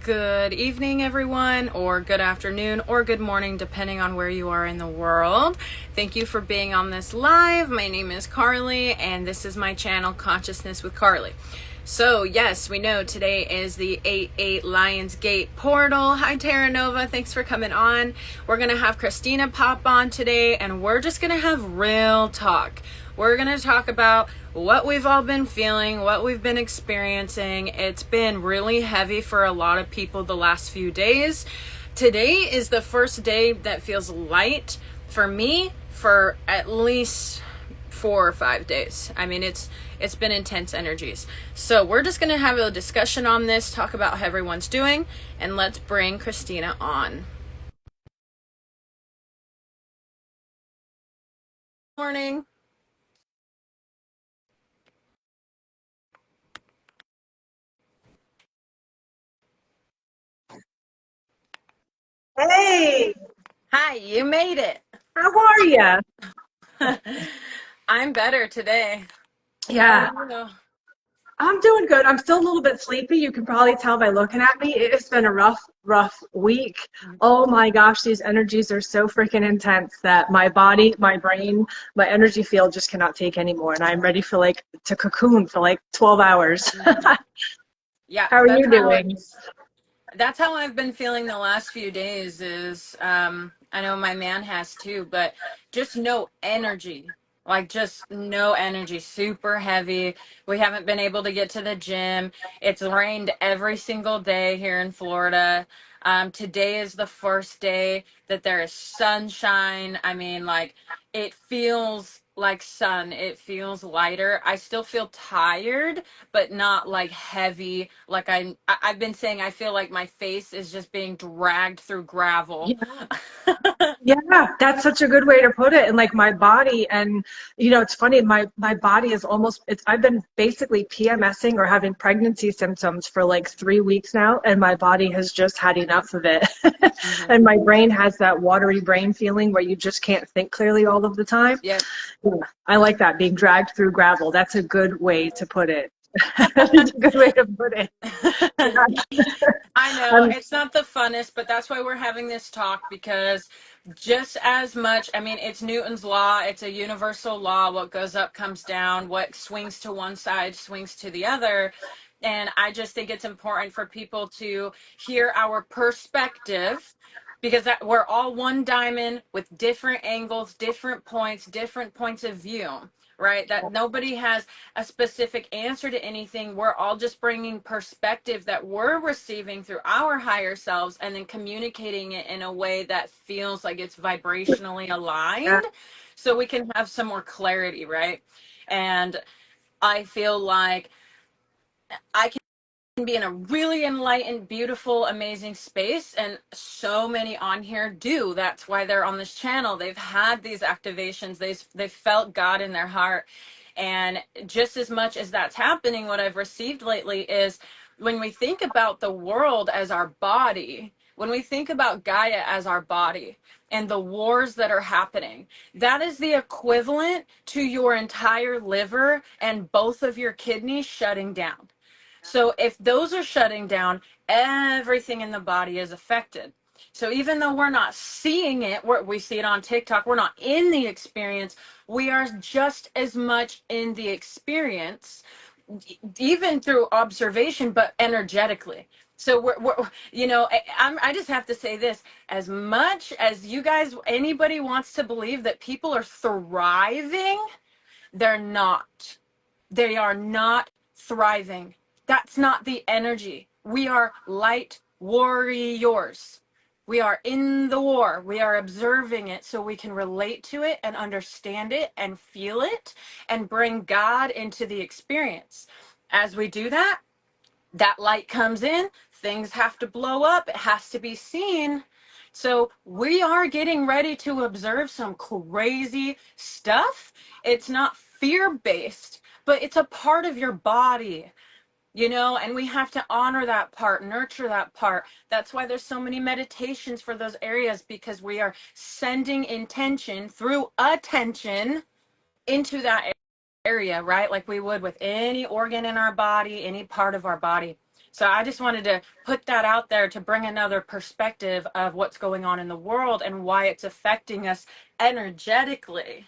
Good evening, everyone, or good afternoon, or good morning, depending on where you are in the world. Thank you for being on this live. My name is Carlie, and this is my channel, Consciousness with Carlie. So, yes, we know today is the 8-8 Lions Gate portal. Hi, Terra Nova. Thanks for coming on. We're going to have Krystina pop on today, and we're just going to have real talk. We're going to talk about what we've all been feeling, what we've been experiencing. It's been really heavy for a lot of people the last few days. Today is the first day that feels light for me for at least 4 or 5 days. I mean, it's been intense energies. So we're just going to have a discussion on this, talk about how everyone's doing, and let's bring Krystina on. Morning. Hey, Hi, you made it. how are you? I'm better today. How are Yeah, you? I'm doing good. I'm still a little bit sleepy. You can probably tell by looking at me. It's been a rough week. Oh my gosh, these energies are so freaking intense that my body, my brain, my energy field just cannot take anymore. And I'm ready for to cocoon for like 12 hours. Yeah, How are you doing? that's how I've been feeling the last few days is I know my man has too, but just no energy. Like just no energy, super heavy. We haven't been able to get to the gym. It's rained every single day here in Florida. Today is the first day that there is sunshine. I mean, like it feels like sun. It feels lighter. I still feel tired, but not like heavy. Like I've been saying, I feel like my face is just being dragged through gravel. Yeah, that's such a good way to put it. And like my body, and it's funny, my body is almost it's I've been basically PMSing or having pregnancy symptoms for like 3 weeks now, and my body has just had enough of it. Mhm. And my brain has that watery brain feeling where you just can't think clearly all of the time. Yep. Yeah, I like that, being dragged through gravel. That's a good way to put it. That's a good way to put it. I know Um, it's not the funnest, but that's why we're having this talk because just as much, I mean, it's Newton's law, it's a universal law. What goes up comes down, what swings to one side swings to the other. And I just think it's important for people to hear our perspective because we're all one diamond with different angles, different points of view, right? That nobody has a specific answer to anything. We're all just bringing perspective that we're receiving through our higher selves and then communicating it in a way that feels like it's vibrationally yeah, aligned so we can have some more clarity, right? And I feel like I can be in a really enlightened, beautiful, amazing space, and so many on here do. That's why they're on this channel. They've had these activations. They've felt God in their heart. And just as much as that's happening, what I've received lately is when we think about the world as our body, when we think about Gaia as our body and the wars that are happening, that is the equivalent to your entire liver and both of your kidneys shutting down. So if those are shutting down, everything in the body is affected. So even though we're not seeing it, we see it on TikTok, we're not in the experience, we are just as much in the experience, even through observation, but energetically. So I just have to say this: as much as you guys, anybody wants to believe that people are thriving, they're not. They are not thriving. That's not the energy. We are light warriors. We are in the war. We are observing it so we can relate to it and understand it and feel it and bring God into the experience. As we do that, that light comes in, things have to blow up, it has to be seen. So we are getting ready to observe some crazy stuff. It's not fear based, but it's a part of your body, and we have to honor that part, nurture that part. That's why there's so many meditations for those areas, because we are sending intention through attention into that area, right? Like we would with any organ in our body, any part of our body. So I just wanted to put that out there to bring another perspective of what's going on in the world and why it's affecting us energetically.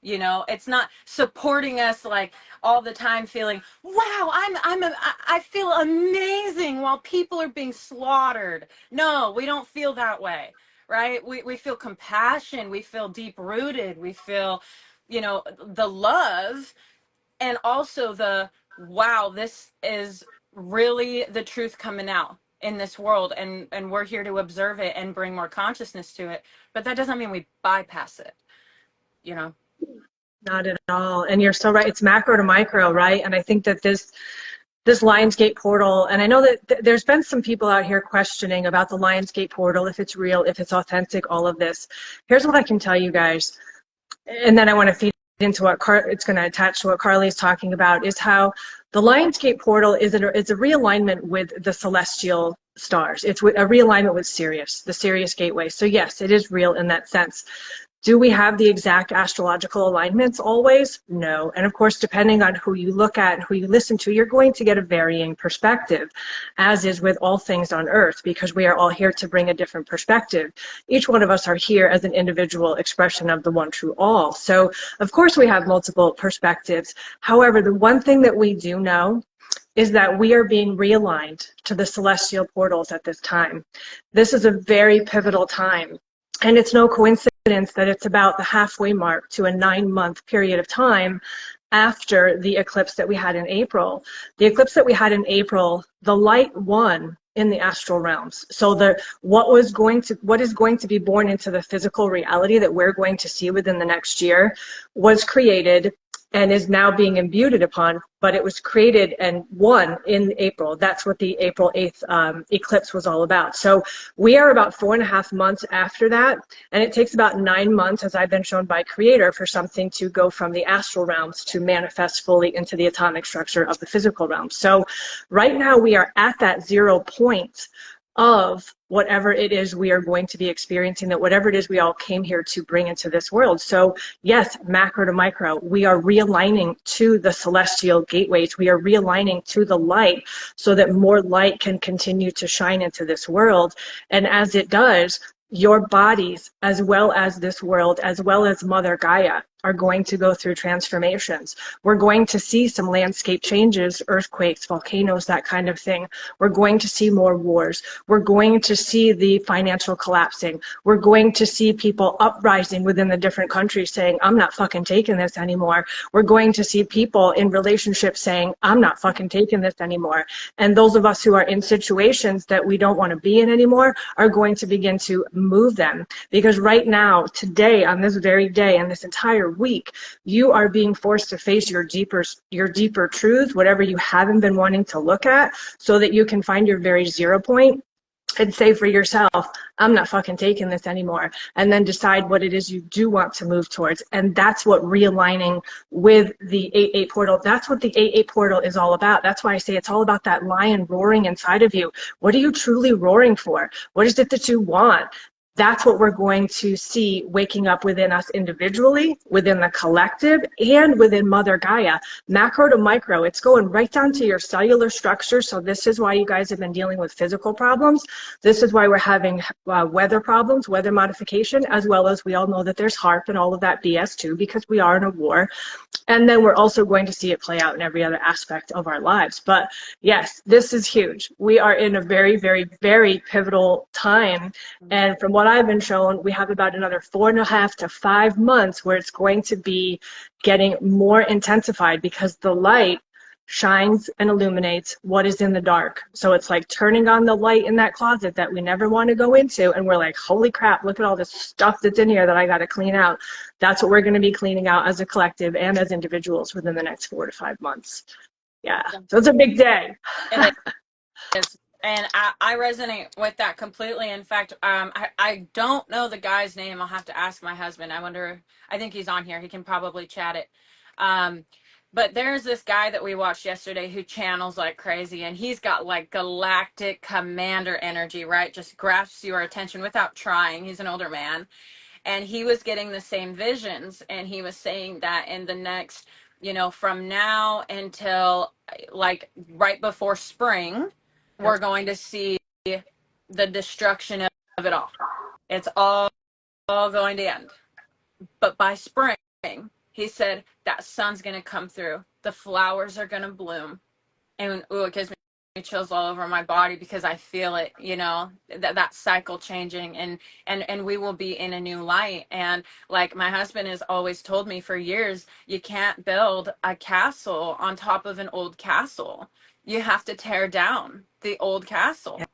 You know, it's not supporting us like all the time feeling, wow, I feel amazing while people are being slaughtered. No, we don't feel that way, right? We feel compassion, we feel deep rooted, we feel, you know, the love, and also the, wow, this is really the truth coming out in this world, and we're here to observe it and bring more consciousness to it. But that doesn't mean we bypass it, you know. Not at all. And you're so right. It's macro to micro, right? And I think that this Lionsgate portal, and I know that there's been some people out here questioning about the Lionsgate portal, if it's real, if it's authentic, all of this. Here's what I can tell you guys, and then I want to feed into what it's going to attach to what Carlie is talking about, is how the Lionsgate portal is a realignment with the celestial stars. It's a realignment with Sirius, the Sirius gateway. So yes, it is real in that sense. Do we have the exact astrological alignments always? No. And of course, depending on who you look at and who you listen to, you're going to get a varying perspective, as is with all things on earth, because we are all here to bring a different perspective. Each one of us are here as an individual expression of the one true all. So of course we have multiple perspectives. However, the one thing that we do know is that we are being realigned to the celestial portals at this time. This is a very pivotal time. And it's no coincidence that it's about the halfway mark to a 9-month period of time after the eclipse that we had in April. The eclipse that we had in April, the light won in the astral realms. So what is going to be born into the physical reality that we're going to see within the next year was created and is now being imbued upon, but it was created and won in April. That's what the April 8th eclipse was all about. So we are about 4.5 months after that, and it takes about 9 months, as I've been shown by Creator, for something to go from the astral realms to manifest fully into the atomic structure of the physical realm. So right now we are at that 0 point of whatever it is we are going to be experiencing, that whatever it is we all came here to bring into this world. So yes, macro to micro, we are realigning to the celestial gateways. We are realigning to the light so that more light can continue to shine into this world. And as it does, your bodies, as well as this world, as well as Mother Gaia, are going to go through transformations. We're going to see some landscape changes, earthquakes, volcanoes, that kind of thing. We're going to see more wars. We're going to see the financial collapsing. We're going to see people uprising within the different countries saying, I'm not fucking taking this anymore. We're going to see people in relationships saying, I'm not fucking taking this anymore. And those of us who are in situations that we don't want to be in anymore are going to begin to move them. Because right now, today, on this very day, and this entire week, you are being forced to face your deeper truth, whatever you haven't been wanting to look at, so that you can find your very 0 point and say for yourself, I'm not fucking taking this anymore. And then decide what it is you do want to move towards. And that's what realigning with the 8-8 portal, that's what the 8-8 portal is all about. That's why I say it's all about that lion roaring inside of you. What are you truly roaring for? What is it that you want? That's what we're going to see waking up within us individually, within the collective, and within Mother Gaia. Macro to micro, it's going right down to your cellular structure. So this is why you guys have been dealing with physical problems. This is why we're having weather problems, weather modification, as well as we all know that there's HARP and all of that BS too, because we are in a war. And then we're also going to see it play out in every other aspect of our lives. But yes, this is huge. We are in a very, very, very pivotal time. And from what I've been shown, we have about another 4.5 to 5 months where it's going to be getting more intensified, because the light shines and illuminates what is in the dark. So it's like turning on the light in that closet that we never want to go into, and we're like, holy crap, look at all this stuff that's in here that I got to clean out. That's what we're going to be cleaning out as a collective and as individuals within the next 4 to 5 months. Yeah, so it's a big day. It is. And I resonate with that completely. In fact, I don't know the guy's name. I'll have to ask my husband. I think he's on here. He can probably chat it. But there's this guy that we watched yesterday who channels like crazy, and he's got like galactic commander energy, right? Just grasps your attention without trying. He's an older man, and he was getting the same visions, and he was saying that in the next, from now until like right before spring, we're going to see the destruction of it all. It's all going to end. But by spring, he said that sun's going to come through. The flowers are going to bloom. And ooh, it gives me chills all over my body because I feel it, you know, that cycle changing, and we will be in a new light. And like my husband has always told me for years, you can't build a castle on top of an old castle. You have to tear down the old castle, Yeah.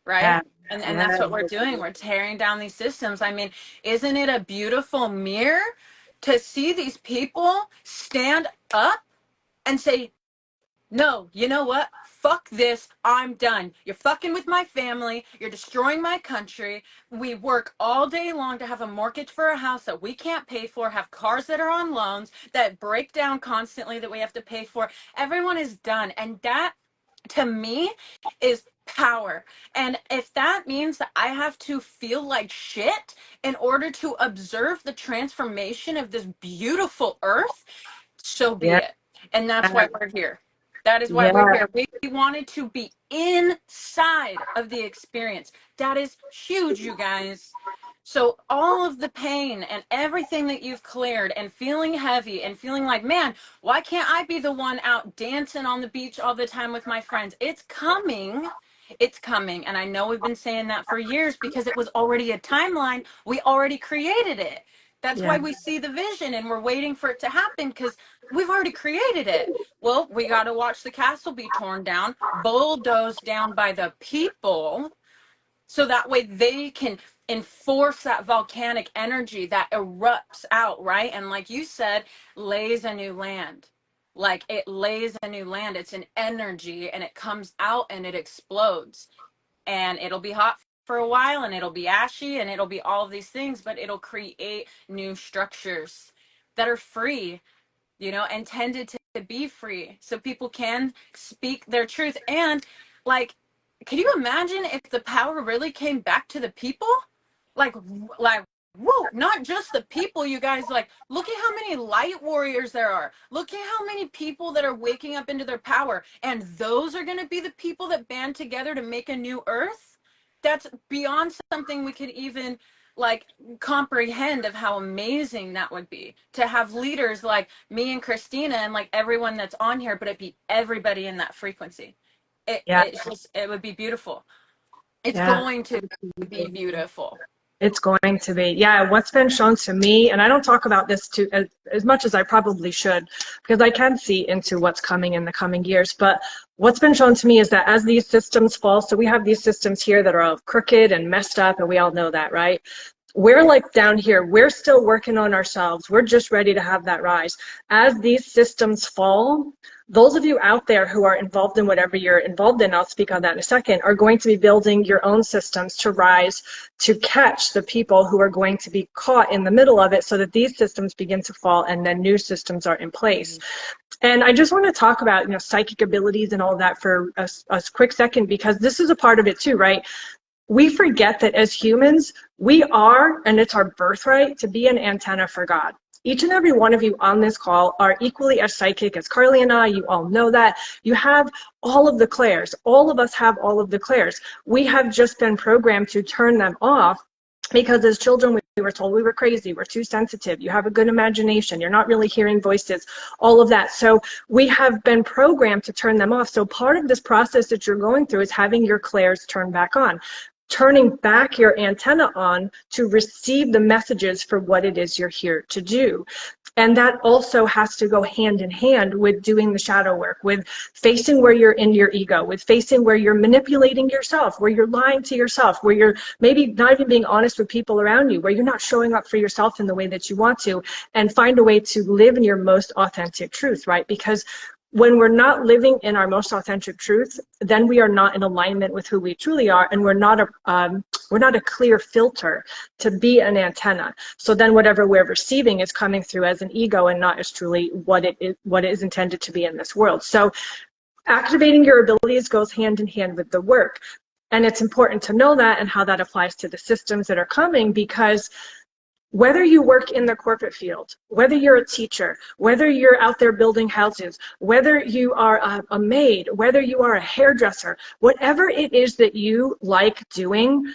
right? And that's what we're doing. We're tearing down these systems. I mean, isn't it a beautiful mirror to see these people stand up and say, no, you know what? Fuck this. I'm done. You're fucking with my family. You're destroying my country. We work all day long to have a mortgage for a house that we can't pay for, have cars that are on loans that break down constantly that we have to pay for. Everyone is done. And that, to me, is power. And if that means that I have to feel like shit in order to observe the transformation of this beautiful earth, so be Yeah. it. And that's why we're here. That is why we're Yeah. here. We wanted to be inside of the experience. That is huge, you guys. So all of the pain and everything that you've cleared and feeling heavy and feeling like, man, why can't I be the one out dancing on the beach all the time with my friends? It's coming. It's coming. And I know we've been saying that for years because it was already a timeline. We already created it. That's why Yeah. we see the vision and we're waiting for it to happen because we've already created it. Well, we got to watch the castle be torn down, bulldozed down by the people, so that way they can enforce that volcanic energy that erupts out, right? And like you said, lays a new land. Like it lays a new land. It's an energy and it comes out and it explodes. And it'll be hot for a while and it'll be ashy and it'll be all of these things, but it'll create new structures that are free, you know, intended to be free so people can speak their truth. And like, can you imagine if the power really came back to the people? Like, like, whoa, not just the people, you guys. Like, look at how many light warriors there are. Look at how many people that are waking up into their power. And those are going to be the people that band together to make a new earth. That's beyond something we could even like comprehend of how amazing that would be to have leaders like me and Krystina and like everyone that's on here, but it be everybody in that frequency. Yeah. It would be beautiful. It's Yeah. going to be beautiful. It's going to be. Yeah, what's been shown to me, and I don't talk about this too as much as I probably should, because I can see into what's coming in the coming years, but what's been shown to me is that as these systems fall, so we have these systems here that are all crooked and messed up, and we all know that, right? We're like down here, we're still working on ourselves. We're just ready to have that rise. As these systems fall, those of you out there who are involved in whatever you're involved in, I'll speak on that in a second, are going to be building your own systems to rise, to catch the people who are going to be caught in the middle of it so that these systems begin to fall and then new systems are in place. And I just want to talk about, you know, psychic abilities and all that for a quick second, because this is a part of it too, right? We forget that as humans, we are, and it's our birthright, to be an antenna for God. Each and every one of you on this call are equally as psychic as Carlie and I. You all know that. You have all of the clairs. All of us have all of the clairs. We have just been programmed to turn them off because as children, we were told we were crazy, we're too sensitive, you have a good imagination, you're not really hearing voices, all of that. So we have been programmed to turn them off. So part of this process that you're going through is having your clairs turned back on, turning back your antenna on to receive the messages for what it is you're here to do. And that also has to go hand in hand with doing the shadow work, with facing where you're in your ego, with facing where you're manipulating yourself, where you're lying to yourself, where you're maybe not even being honest with people around you, where you're not showing up for yourself in the way that you want to, and find a way to live in your most authentic truth, right? Because when we're not living in our most authentic truth, then we are not in alignment with who we truly are, and we're not a clear filter to be an antenna. So then whatever we're receiving is coming through as an ego and not as truly what it is intended to be in this world. So activating your abilities goes hand in hand with the work. And it's important to know that and how that applies to the systems that are coming, because Whether you work in the corporate field, whether you're a teacher, whether you're out there building houses, whether you are a maid, whether you are a hairdresser, whatever it is that you like doing,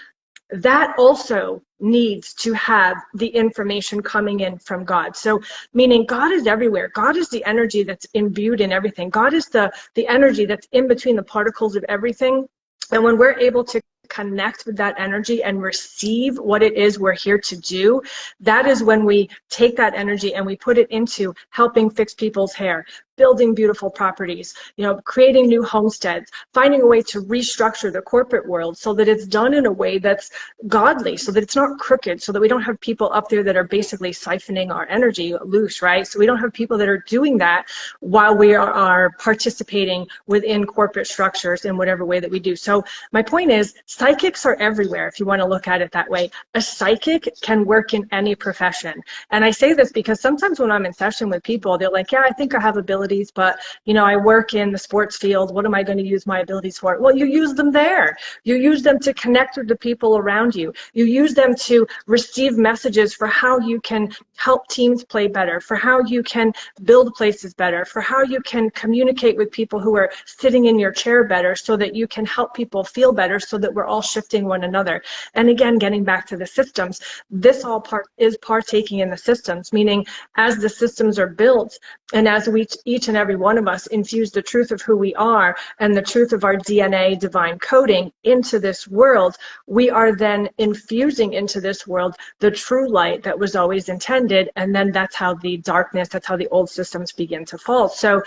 that also needs to have the information coming in from God. So meaning God is everywhere. God is the energy that's imbued in everything. God is the energy that's in between the particles of everything. And when we're able to connect with that energy and receive what it is we're here to do, that is when we take that energy and we put it into helping fix people's hair, building beautiful properties, creating new homesteads, finding a way to restructure the corporate world so that it's done in a way that's godly, so that it's not crooked, so that we don't have people up there that are basically siphoning our energy loose, right? So we don't have people that are doing that while we are participating within corporate structures in whatever way that we do. So my point is, psychics are everywhere if you want to look at it that way. A psychic can work in any profession. And I say this because sometimes when I'm in session with people, they're like, yeah, I think I have abilities, but I work in the sports field. What am I going to use my abilities for? Well, you use them there. You use them to connect with the people around you. You use them to receive messages for how you can help teams play better, for how you can build places better, for how you can communicate with people who are sitting in your chair better, so that you can help people feel better, so that we're all shifting one another. And again, getting back to the systems, this all is partaking in the systems, meaning as the systems are built and as we each and every one of us infuse the truth of who we are and the truth of our DNA divine coding into this world, we are then infusing into this world the true light that was always intended. And then that's how the darkness, that's how the old systems begin to fall. So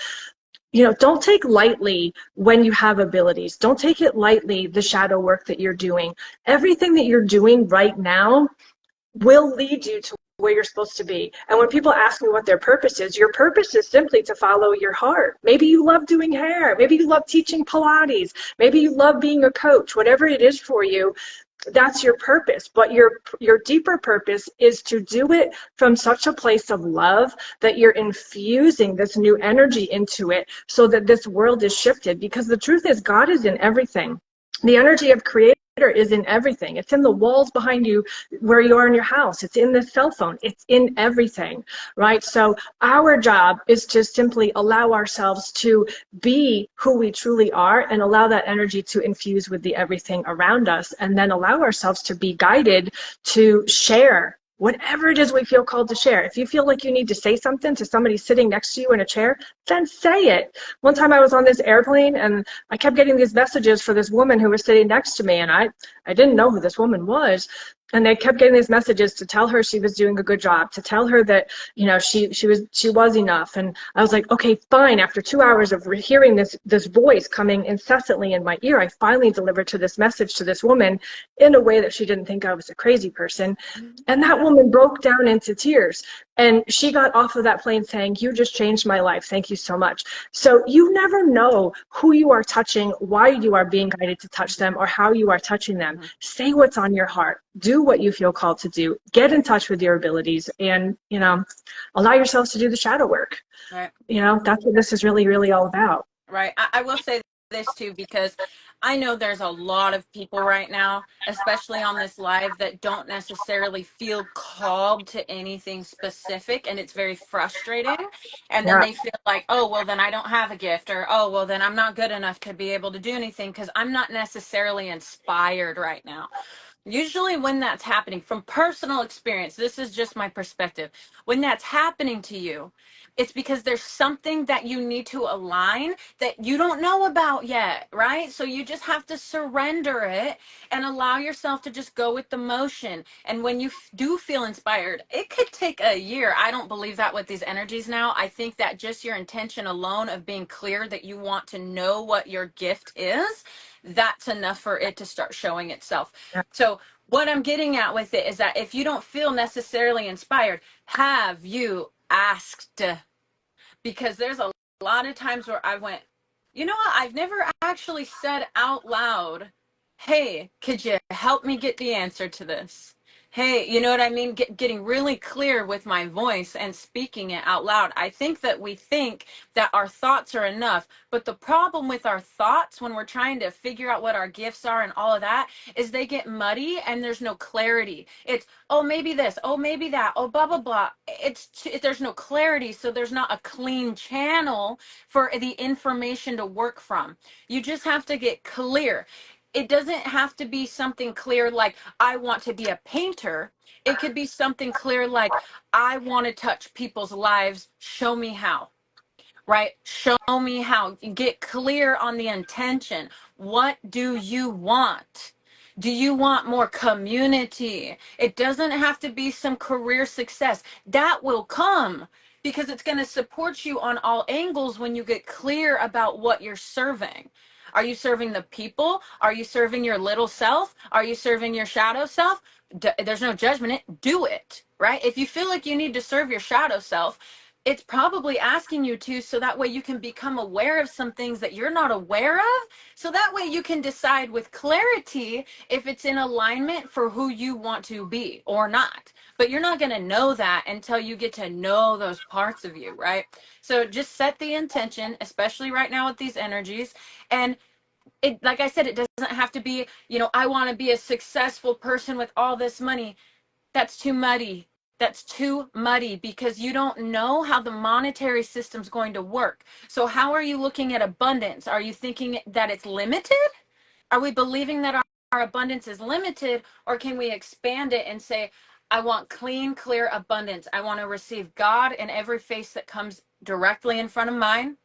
don't take lightly when you have abilities. Don't take it lightly, the shadow work that you're doing. Everything that you're doing right now will lead you to where you're supposed to be. And when people ask me what their purpose is, your purpose is simply to follow your heart. Maybe you love doing hair. Maybe you love teaching Pilates. Maybe you love being a coach. Whatever it is for you, that's your purpose. But your deeper purpose is to do it from such a place of love that you're infusing this new energy into it, so that this world is shifted. Because the truth is, God is in everything. The energy of creator is in everything. It's in the walls behind you where you are in your house. It's in the cell phone. It's in everything, right? So our job is to simply allow ourselves to be who we truly are and allow that energy to infuse with the everything around us, and then allow ourselves to be guided to share whatever it is we feel called to share. If you feel like you need to say something to somebody sitting next to you in a chair, then say it. One time I was on this airplane and I kept getting these messages for this woman who was sitting next to me, and I didn't know who this woman was. And they kept getting these messages to tell her she was doing a good job, to tell her that, she was enough. And I was like, okay, fine. After 2 hours of hearing this voice coming incessantly in my ear, I finally delivered this message to this woman in a way that she didn't think I was a crazy person. And that woman broke down into tears. And she got off of that plane saying, you just changed my life. Thank you so much. So you never know who you are touching, why you are being guided to touch them, or how you are touching them. Say what's on your heart. Do what you feel called to do. Get in touch with your abilities, and, allow yourselves to do the shadow work. Right. That's what this is really, really all about. Right. I will say this too, because I know there's a lot of people right now, especially on this live, that don't necessarily feel called to anything specific, and it's very frustrating. And then Yeah. they feel like, oh, well, then I don't have a gift, or oh, well, then I'm not good enough to be able to do anything because I'm not necessarily inspired right now. Usually, when that's happening, from personal experience, this is just my perspective. When that's happening to you, it's because there's something that you need to align that you don't know about yet, right? So you just have to surrender it and allow yourself to just go with the motion. And when you do feel inspired, it could take a year. I don't believe that with these energies now. I think that just your intention alone of being clear that you want to know what your gift is, that's enough for it to start showing itself. Yeah. So what I'm getting at with it is that if you don't feel necessarily inspired, have you asked? Because there's a lot of times where I went, you know what? I've never actually said out loud, hey, could you help me get the answer to this? Hey, you know what I mean? Getting really clear with my voice and speaking it out loud. I think that we think that our thoughts are enough, but the problem with our thoughts when we're trying to figure out what our gifts are and all of that is they get muddy and there's no clarity. It's, oh, maybe this, oh, maybe that, oh, blah, blah, blah. There's no clarity, so there's not a clean channel for the information to work from. You just have to get clear. It doesn't have to be something clear like, I want to be a painter. It could be something clear like, I want to touch people's lives. Show me how, right? Show me how. Get clear on the intention. What do you want? Do you want more community? It doesn't have to be some career success. That will come because it's going to support you on all angles when you get clear about what you're serving. Are you serving the people? Are you serving your little self? Are you serving your shadow self? There's no judgment. Do it, right? If you feel like you need to serve your shadow self, it's probably asking you to, so that way you can become aware of some things that you're not aware of. So that way you can decide with clarity if it's in alignment for who you want to be or not. But you're not going to know that until you get to know those parts of you, right? So just set the intention, especially right now with these energies. And it, like I said, it doesn't have to be, I want to be a successful person with all this money. That's too muddy. That's too muddy because you don't know how the monetary system's going to work. So how are you looking at abundance? Are you thinking that it's limited? Are we believing that our abundance is limited, or can we expand it and say, I want clean, clear abundance. I want to receive God in every face that comes directly in front of mine.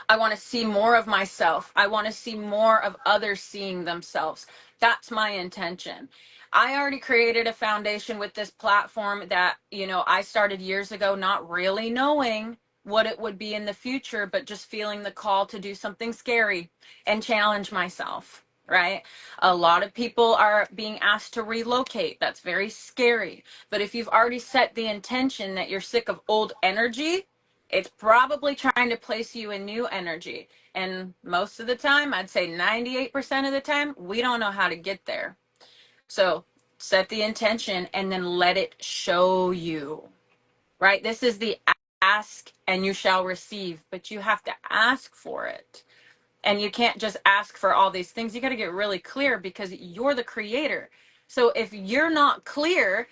I want to see more of myself. I want to see more of others seeing themselves. That's my intention. I already created a foundation with this platform that, I started years ago, not really knowing what it would be in the future, but just feeling the call to do something scary and challenge myself. Right? A lot of people are being asked to relocate. That's very scary. But if you've already set the intention that you're sick of old energy, it's probably trying to place you in new energy. And most of the time, I'd say 98% of the time, we don't know how to get there. So set the intention and then let it show you, right? This is the ask and you shall receive, but you have to ask for it. And you can't just ask for all these things. You got to get really clear because you're the creator. So if you're not clear,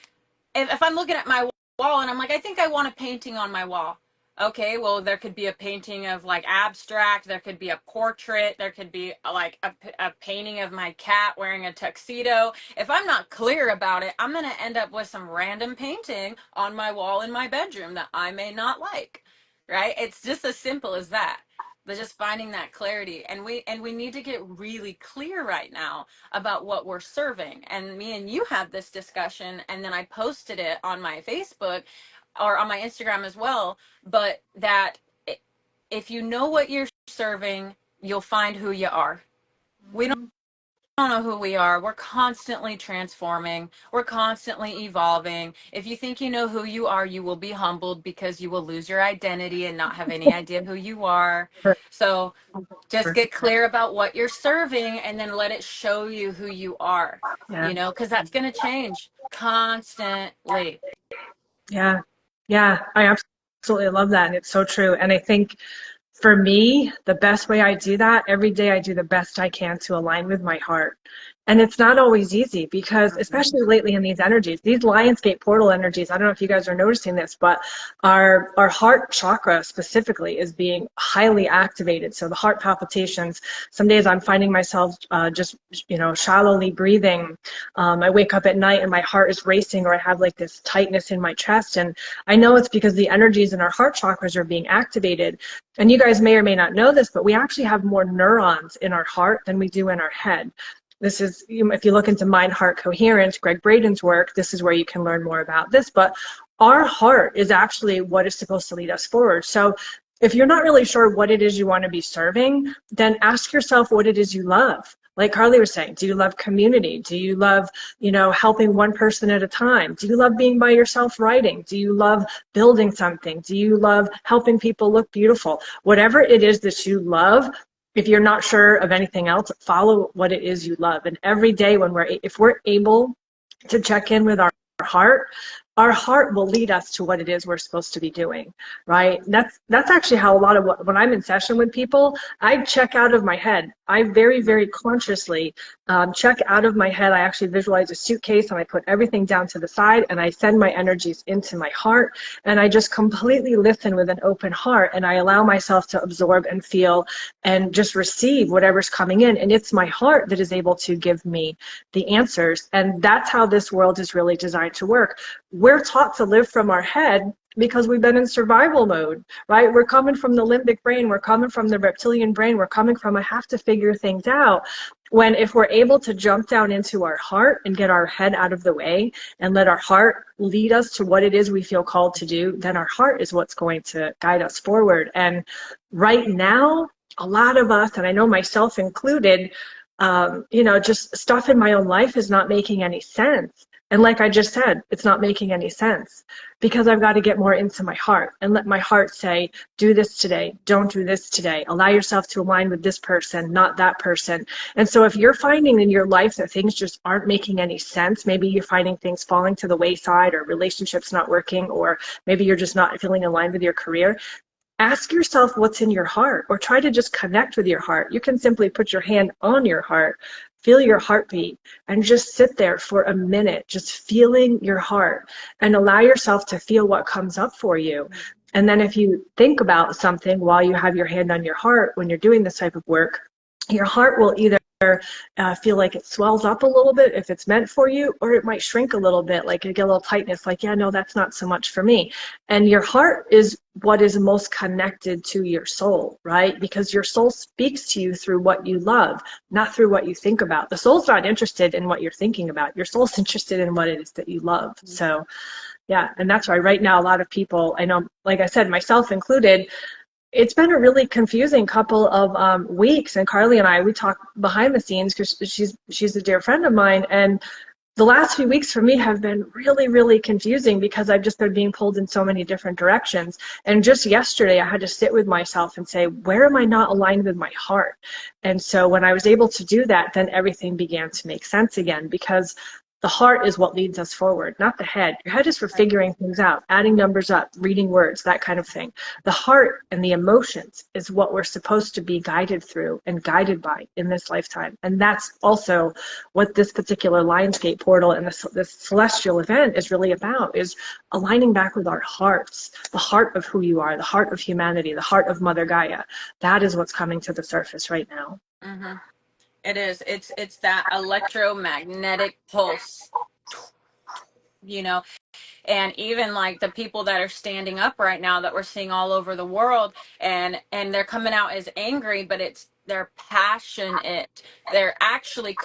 if I'm looking at my wall and I'm like, I think I want a painting on my wall. Okay, well, there could be a painting of like abstract, there could be a portrait, there could be like a painting of my cat wearing a tuxedo. If I'm not clear about it, I'm going to end up with some random painting on my wall in my bedroom that I may not like, right? It's just as simple as that. But just finding that clarity, and we need to get really clear right now about what we're serving. And me and you had this discussion, and then I posted it on my Facebook or on my Instagram as well. But that if you know what you're serving, you'll find who you are. We don't know who we are. We're constantly transforming. We're constantly evolving. If you think you know who you are, you will be humbled because you will lose your identity and not have any idea who you are. So just get clear about what you're serving and then let it show you who you are, Yeah. because that's going to change constantly. Yeah. Yeah. I absolutely love that. And it's so true. And I think for me, the best way I do that, every day I do the best I can to align with my heart. And it's not always easy because, especially lately in these energies, these Lionsgate portal energies, I don't know if you guys are noticing this, but our heart chakra specifically is being highly activated. So the heart palpitations, some days I'm finding myself just, shallowly breathing. I wake up at night and my heart is racing, or I have like this tightness in my chest. And I know it's because the energies in our heart chakras are being activated. And you guys may or may not know this, but we actually have more neurons in our heart than we do in our head. This is, if you look into Mind Heart Coherence, Greg Braden's work, this is where you can learn more about this. But our heart is actually what is supposed to lead us forward. So if you're not really sure what it is you want to be serving, then ask yourself what it is you love. Like Carlie was saying, do you love community? Do you love, helping one person at a time? Do you love being by yourself writing? Do you love building something? Do you love helping people look beautiful? Whatever it is that you love, if you're not sure of anything else, follow what it is you love. And every day if we're able to check in with our our heart will lead us to what it is we're supposed to be doing, right? That's actually how a lot of when I'm in session with people, I check out of my head. I very, very consciously check out of my head. I actually visualize a suitcase and I put everything down to the side and I send my energies into my heart and I just completely listen with an open heart and I allow myself to absorb and feel and just receive whatever's coming in. And it's my heart that is able to give me the answers. And that's how this world is really designed to work. We're taught to live from our head because we've been in survival mode, right? We're coming from the limbic brain, we're coming from the reptilian brain, we're coming from I have to figure things out. When if we're able to jump down into our heart and get our head out of the way and let our heart lead us to what it is we feel called to do, then our heart is what's going to guide us forward. And right now, a lot of us, and I know myself included, just stuff in my own life is not making any sense. And like I just said, it's not making any sense because I've got to get more into my heart and let my heart say, do this today, don't do this today. Allow yourself to align with this person, not that person. And so if you're finding in your life that things just aren't making any sense, maybe you're finding things falling to the wayside or relationships not working, or maybe you're just not feeling aligned with your career, ask yourself what's in your heart or try to just connect with your heart. You can simply put your hand on your heart, feel your heartbeat, and just sit there for a minute, just feeling your heart and allow yourself to feel what comes up for you. And then if you think about something while you have your hand on your heart, when you're doing this type of work, your heart will either feel like it swells up a little bit if it's meant for you, or it might shrink a little bit, like you get a little tightness, like, yeah, no, that's not so much for me. And your heart is what is most connected to your soul, right? Because your soul speaks to you through what you love, not through what you think about. The soul's not interested in what you're thinking about. Your soul's interested in what it is that you love. So yeah, and that's why right now a lot of people, I know, like I said, myself included, it's been a really confusing couple of weeks, and Carlie and I, we talk behind the scenes because she's a dear friend of mine, and the last few weeks for me have been really, really confusing because I've just been being pulled in so many different directions. And just yesterday, I had to sit with myself and say, where am I not aligned with my heart? And so when I was able to do that, then everything began to make sense again, because the heart is what leads us forward, not the head. Your head is for figuring things out, adding numbers up, reading words, that kind of thing. The heart and the emotions is what we're supposed to be guided through and guided by in this lifetime. And that's also what this particular Lionsgate portal and this celestial event is really about, is aligning back with our hearts, the heart of who you are, the heart of humanity, the heart of Mother Gaia. That is what's coming to the surface right now. Mm-hmm. It is. It's that electromagnetic pulse, you know. And even like the people that are standing up right now that we're seeing all over the world, and they're coming out as angry, but they're passionate. They're actually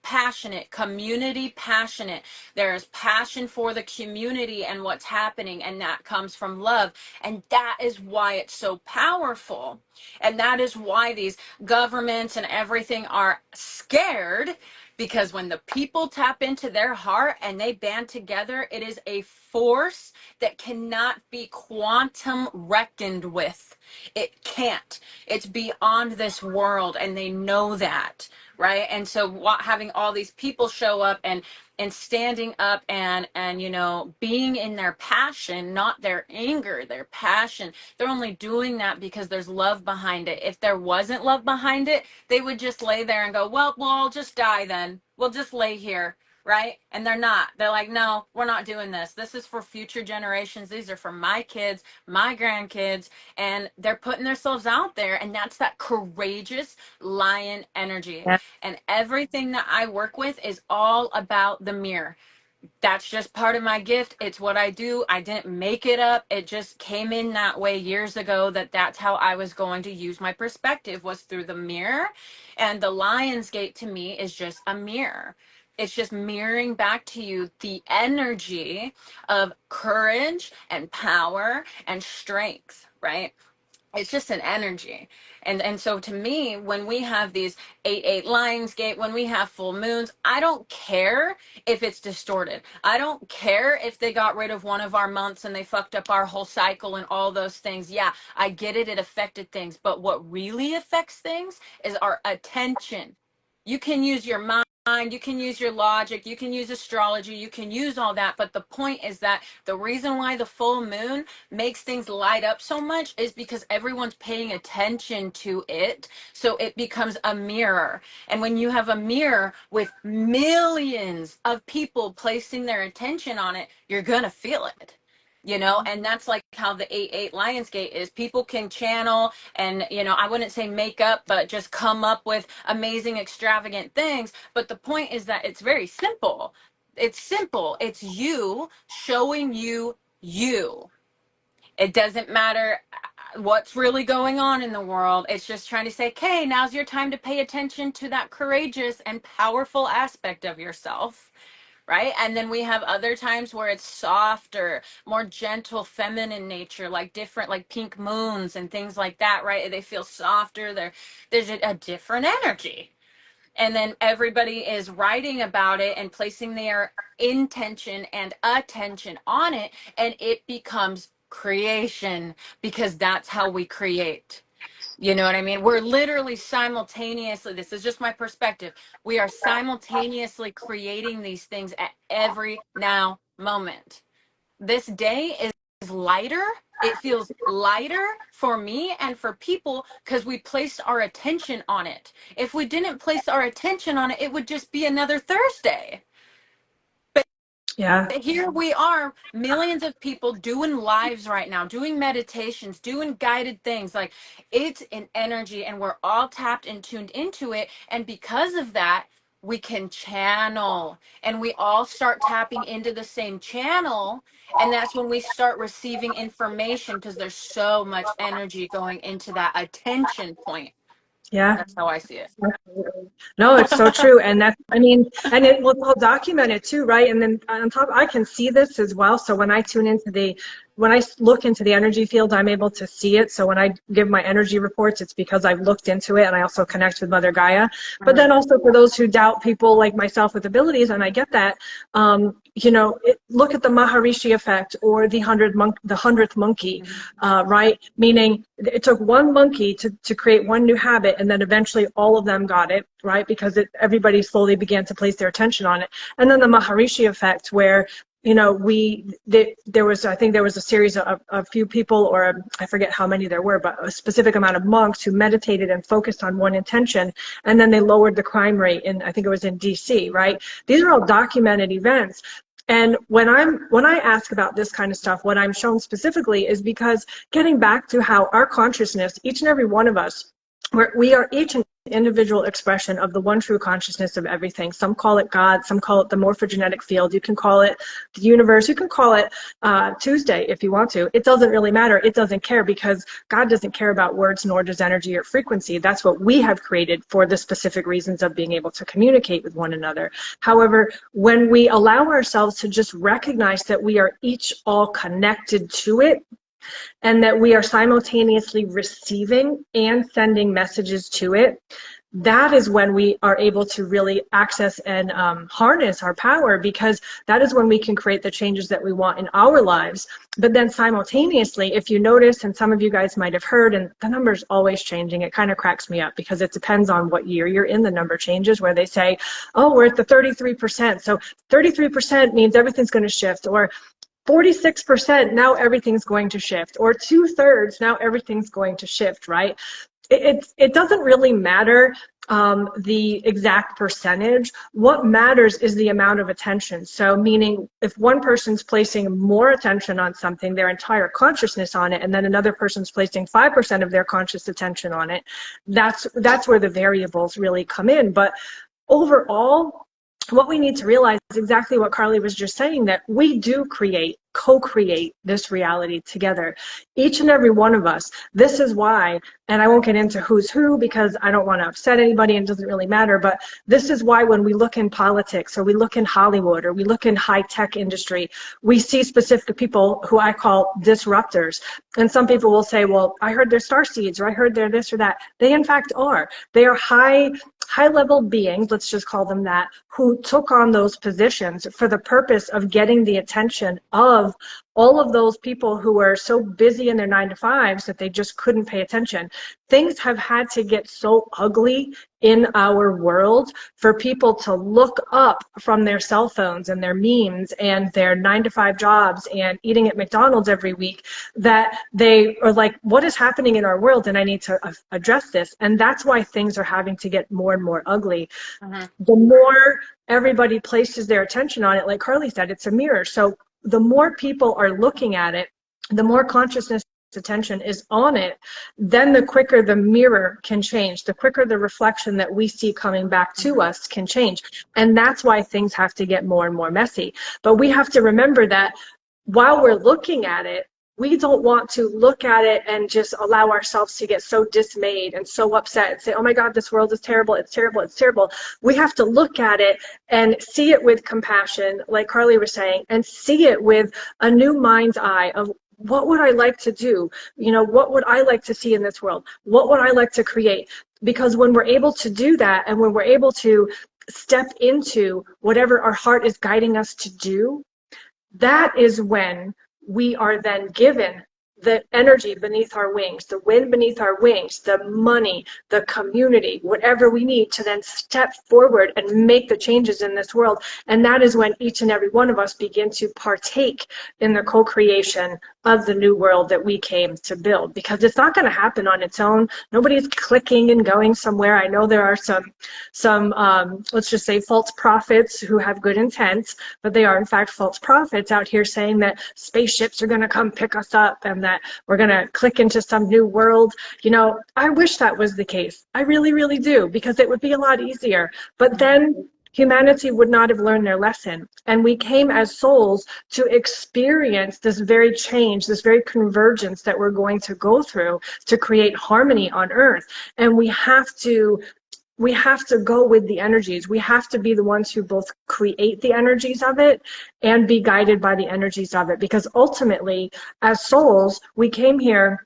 passionate, community passionate. There's passion for the community and what's happening, and that comes from love. And that is why it's so powerful. And that is why these governments and everything are scared, because when the people tap into their heart and they band together, it is a force that cannot be quantum reckoned with. It can't. It's beyond this world, and they know that, right? And so having all these people show up and standing up and being in their passion, not their anger, their passion. They're only doing that because there's love behind it. If there wasn't love behind it, they would just lay there and go, well, I'll just die then. We'll just lay here, right? And they're not. They're like, no, we're not doing this. This is for future generations. These are for my kids, my grandkids, and they're putting themselves out there, and that's that courageous lion energy. And everything that I work with is all about the mirror. That's just part of my gift. It's what I do. I didn't make it up. It just came in that way years ago, that's how I was going to use my perspective, was through the mirror. And the Lion's Gate to me is just a mirror. It's just mirroring back to you the energy of courage and power and strength, right? It's just an energy. And so to me, when we have these 8-8 Lionsgate, when we have full moons, I don't care if it's distorted. I don't care if they got rid of one of our months and they fucked up our whole cycle and all those things. Yeah, I get it. It affected things. But what really affects things is our attention. You can use your mind you can use your logic, you can use astrology, you can use all that. But the point is that the reason why the full moon makes things light up so much is because everyone's paying attention to it. So it becomes a mirror. And when you have a mirror with millions of people placing their attention on it, you're going to feel it. And that's like how the 8-8 Lionsgate is. People can channel and, I wouldn't say make up, but just come up with amazing, extravagant things. But the point is that it's very simple. It's simple. It's you showing you you. It doesn't matter what's really going on in the world. It's just trying to say, okay, now's your time to pay attention to that courageous and powerful aspect of yourself. Right. And then we have other times where it's softer, more gentle, feminine nature, like different, like pink moons and things like that. Right. They feel softer. There's a different energy. And then everybody is writing about it and placing their intention and attention on it. And it becomes creation, because that's how we create. You know what I mean? We're literally simultaneously, this is just my perspective, we are simultaneously creating these things at every now moment. This day is lighter. It feels lighter for me and for people because we placed our attention on it. If we didn't place our attention on it, it would just be another Thursday. Yeah. Here we are, millions of people doing lives right now, doing meditations, doing guided things. Like, it's an energy and we're all tapped and tuned into it. And because of that, we can channel and we all start tapping into the same channel. And that's when we start receiving information, because there's so much energy going into that attention point. Yeah. That's how I see it. No, it's so true. And that's, I mean, and it will document it too, right? And then on top, I can see this as well. So when I when I look into the energy field, I'm able to see it. So when I give my energy reports, it's because I've looked into it and I also connect with Mother Gaia. But then also for those who doubt people like myself with abilities, and I get that, look at the Maharishi effect or the 100th monkey, right? Meaning it took one monkey to create one new habit, and then eventually all of them got it, right? Because everybody slowly began to place their attention on it. And then the Maharishi effect, where I think there was a series of a few people, or I forget how many there were, but a specific amount of monks who meditated and focused on one intention, and then they lowered the crime rate I think it was in DC, right? These are all documented events. And when I ask about this kind of stuff, what I'm shown specifically is because getting back to how our consciousness, each and every one of us, we are each an individual expression of the one true consciousness of everything. Some call it God, some call it the morphogenetic field. You can call it the universe. You can call it Tuesday if you want to. It doesn't really matter. It doesn't care, because God doesn't care about words, nor does energy or frequency. That's what we have created for the specific reasons of being able to communicate with one another. However, when we allow ourselves to just recognize that we are each all connected to it, and that we are simultaneously receiving and sending messages to it, that is when we are able to really access and harness our power, because that is when we can create the changes that we want in our lives. But then simultaneously, if you notice, and some of you guys might have heard, and the number's always changing, it kind of cracks me up because it depends on what year you're in, the number changes, where they say, oh, we're at the 33%. So 33% means everything's going to shift, or 46%, now everything's going to shift, or 2/3, now everything's going to shift, right? It doesn't really matter the exact percentage. What matters is the amount of attention. So meaning, if one person's placing more attention on something, their entire consciousness on it, and then another person's placing 5% of their conscious attention on it, that's where the variables really come in. But overall, what we need to realize is exactly what Carlie was just saying, that we do co-create this reality together, each and every one of us. This is why, and I won't get into who's who because I don't want to upset anybody and it doesn't really matter, but this is why when we look in politics, or we look in Hollywood, or we look in high-tech industry, we see specific people who I call disruptors. And some people will say, well, I heard they're starseeds, or I heard they're this or that. They in fact are. They are high-level beings, let's just call them that, who took on those positions for the purpose of getting the attention of all of those people who were so busy in their 9 to 5s that they just couldn't pay attention. Things have had to get so ugly in our world for people to look up from their cell phones and their memes and their 9 to 5 jobs and eating at McDonald's every week, that they are like, what is happening in our world? And I need to address this. And that's why things are having to get more and more ugly. The more everybody places their attention on it, like Carlie said, it's a mirror. So the more people are looking at it, the more consciousness attention is on it, then the quicker the mirror can change, the quicker the reflection that we see coming back to us can change. And that's why things have to get more and more messy. But we have to remember that while we're looking at it, we don't want to look at it and just allow ourselves to get so dismayed and so upset and say, oh my God, this world is terrible, it's terrible, it's terrible. We have to look at it and see it with compassion, like Carlie was saying, and see it with a new mind's eye of, what would I like to do? You know, what would I like to see in this world? What would I like to create? Because when we're able to do that, and when we're able to step into whatever our heart is guiding us to do, that is when we are then given the energy beneath our wings, the wind beneath our wings, the money, the community, whatever we need to then step forward and make the changes in this world. And that is when each and every one of us begin to partake in the co-creation of the new world that we came to build, because it's not going to happen on its own. Nobody's clicking and going somewhere. I know there are some let's just say false prophets who have good intents, but they are in fact false prophets out here saying that spaceships are going to come pick us up and that we're going to click into some new world. You know, I wish that was the case. I really, really do, because it would be a lot easier. But then humanity would not have learned their lesson. And we came as souls to experience this very change, this very convergence that we're going to go through to create harmony on earth. And we have to go with the energies. We have to be the ones who both create the energies of it and be guided by the energies of it. Because ultimately, as souls, we came here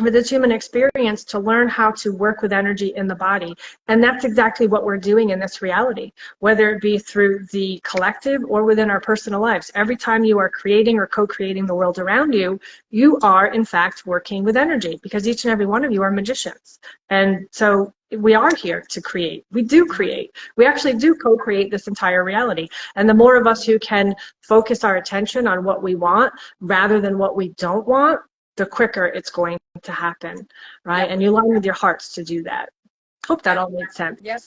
with this human experience to learn how to work with energy in the body. And that's exactly what we're doing in this reality, whether it be through the collective or within our personal lives. Every time you are creating or co-creating the world around you, you are in fact working with energy, because each and every one of you are magicians. And so we are here to create. We do create. We actually do co-create this entire reality. And the more of us who can focus our attention on what we want rather than what we don't want, the quicker it's going to happen, right? Yep. And you align with your hearts to do that. Hope that all makes sense. Yep.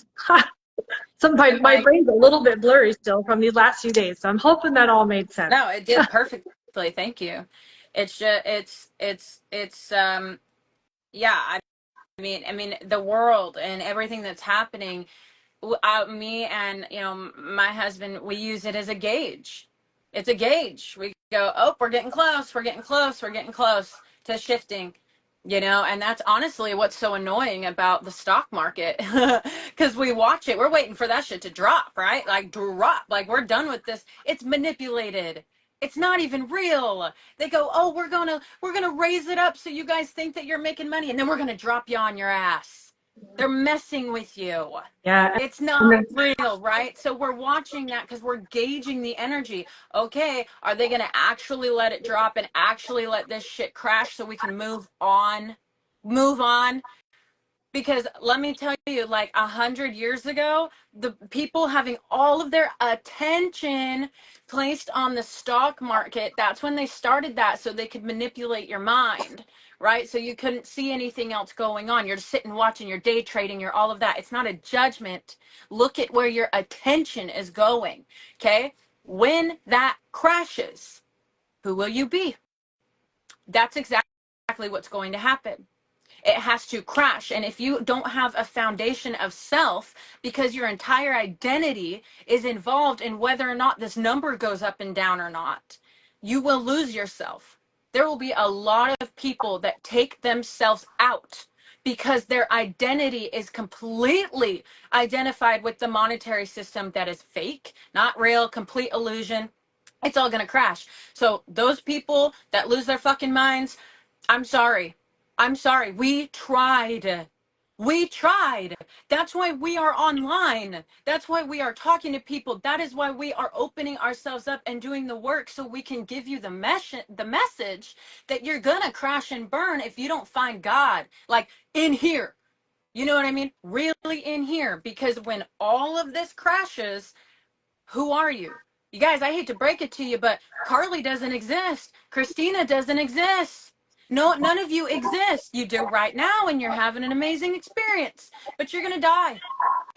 My brain's a little bit blurry still from these last few days, so I'm hoping that all made sense. No, it did perfectly. Thank you. It's just, yeah. I mean, the world and everything that's happening. Me and my husband, we use it as a gauge. It's a gauge. We go, oh, we're getting close, we're getting close, we're getting close to shifting, and that's honestly what's so annoying about the stock market, because we watch it, we're waiting for that shit to drop, right? Like drop, like we're done with this. It's manipulated. It's not even real. They go, oh, we're gonna raise it up so you guys think that you're making money, and then we're gonna drop you on your ass. They're messing with you. Yeah. It's not real, right? So we're watching that because we're gauging the energy. Okay, are they going to actually let it drop and actually let this shit crash so we can move on? Move on. Because let me tell you, like 100 years ago, the people having all of their attention placed on the stock market, that's when they started that so they could manipulate your mind, right? So you couldn't see anything else going on. You're just sitting watching, you're day trading, you're all of that. It's not a judgment. Look at where your attention is going, okay? When that crashes, who will you be? That's exactly what's going to happen. It has to crash. And if you don't have a foundation of self, because your entire identity is involved in whether or not this number goes up and down or not, you will lose yourself. There will be a lot of people that take themselves out because their identity is completely identified with the monetary system that is fake, not real, complete illusion. It's all going to crash. So those people that lose their fucking minds, I'm sorry. I'm sorry. We tried. We tried. That's why we are online. That's why we are talking to people. That is why we are opening ourselves up and doing the work, so we can give you the message that you're gonna crash and burn if you don't find God, like in here. You know what I mean? Really in here. Because when all of this crashes, who are you? You guys, I hate to break it to you, but Carlie doesn't exist. Krystina doesn't exist. No, none of you exist. You do right now, and you're having an amazing experience, but you're going to die,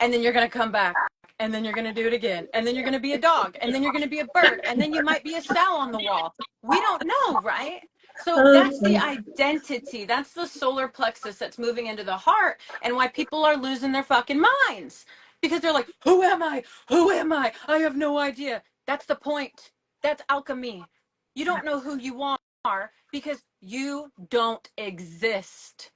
and then you're going to come back, and then you're going to do it again, and then you're going to be a dog, and then you're going to be a bird, and then you might be a cell on the wall. We don't know, right? So that's the identity. That's the solar plexus that's moving into the heart, and why people are losing their fucking minds, because they're like, who am I? Who am I? I have no idea. That's the point. That's alchemy. You don't know who you are because you don't exist.